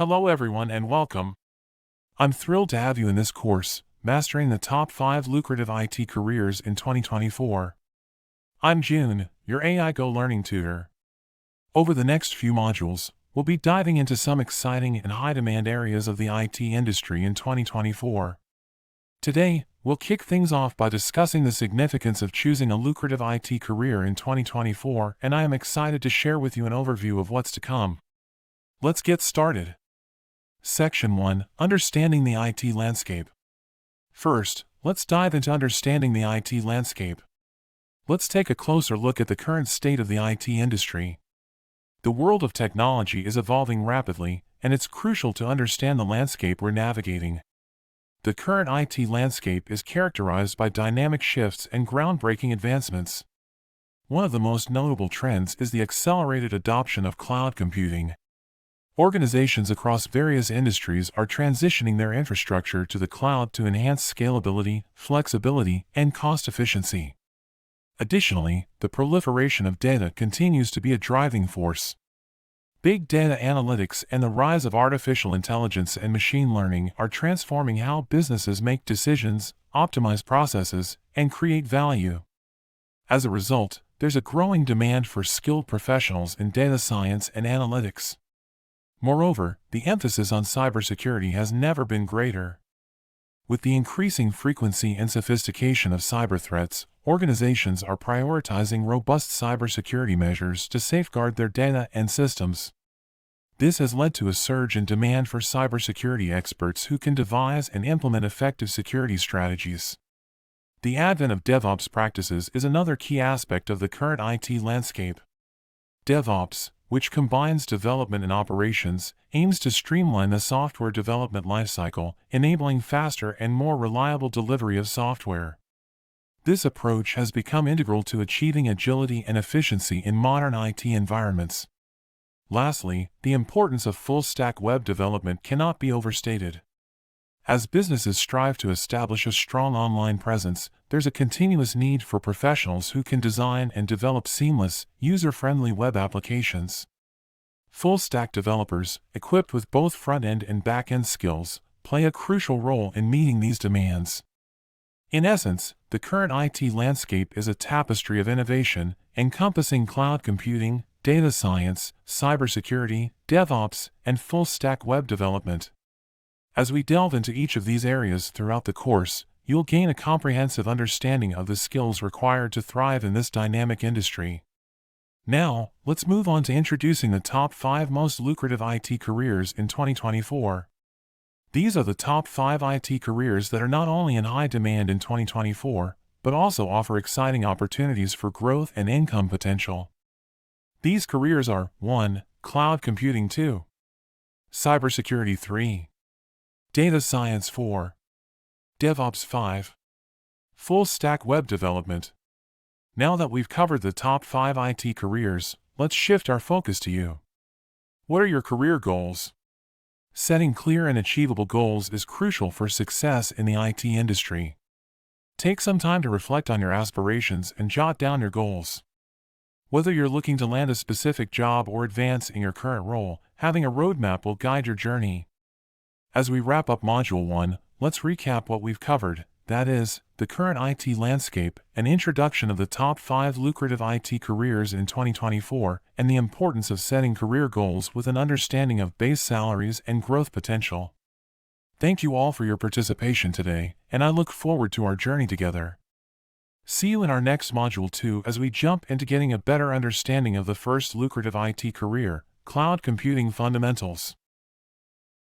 Hello everyone and welcome. I'm thrilled to have you in this course, Mastering the Top 5 Lucrative IT Careers in 2024. I'm June, your AI Go Learning tutor. Over the next few modules, we'll be diving into some exciting and high-demand areas of the IT industry in 2024. Today, we'll kick things off by discussing the significance of choosing a lucrative IT career in 2024, and I am excited to share with you an overview of what's to come. Let's get started. Section 1. Understanding the IT Landscape. First, let's dive into understanding the IT landscape. Let's take a closer look at the current state of the IT industry. The world of technology is evolving rapidly, and it's crucial to understand the landscape we're navigating. The current IT landscape is characterized by dynamic shifts and groundbreaking advancements. One of the most notable trends is the accelerated adoption of cloud computing. Organizations across various industries are transitioning their infrastructure to the cloud to enhance scalability, flexibility, and cost efficiency. Additionally, the proliferation of data continues to be a driving force. Big data analytics and the rise of artificial intelligence and machine learning are transforming how businesses make decisions, optimize processes, and create value. As a result, there's a growing demand for skilled professionals in data science and analytics. Moreover, the emphasis on cybersecurity has never been greater. With the increasing frequency and sophistication of cyber threats, organizations are prioritizing robust cybersecurity measures to safeguard their data and systems. This has led to a surge in demand for cybersecurity experts who can devise and implement effective security strategies. The advent of DevOps practices is another key aspect of the current IT landscape. DevOps, which combines development and operations, aims to streamline the software development lifecycle, enabling faster and more reliable delivery of software. This approach has become integral to achieving agility and efficiency in modern IT environments. Lastly, the importance of full-stack web development cannot be overstated. As businesses strive to establish a strong online presence, there's a continuous need for professionals who can design and develop seamless, user-friendly web applications. Full-stack developers, equipped with both front-end and back-end skills, play a crucial role in meeting these demands. In essence, the current IT landscape is a tapestry of innovation, encompassing cloud computing, data science, cybersecurity, DevOps, and full-stack web development. As we delve into each of these areas throughout the course, you'll gain a comprehensive understanding of the skills required to thrive in this dynamic industry. Now, let's move on to introducing the top 5 most lucrative IT careers in 2024. These are the top 5 IT careers that are not only in high demand in 2024, but also offer exciting opportunities for growth and income potential. These careers are 1. Cloud computing 2. Cybersecurity 3. Data Science 4. DevOps 5. Full-stack web development. Now that we've covered the top 5 IT careers, let's shift our focus to you. What are your career goals? Setting clear and achievable goals is crucial for success in the IT industry. Take some time to reflect on your aspirations and jot down your goals. Whether you're looking to land a specific job or advance in your current role, having a roadmap will guide your journey. As we wrap up Module 1, let's recap what we've covered, that is, the current IT landscape, an introduction of the top 5 lucrative IT careers in 2024, and the importance of setting career goals with an understanding of base salaries and growth potential. Thank you all for your participation today, and I look forward to our journey together. See you in our next Module 2 as we jump into getting a better understanding of the first lucrative IT career, cloud computing fundamentals.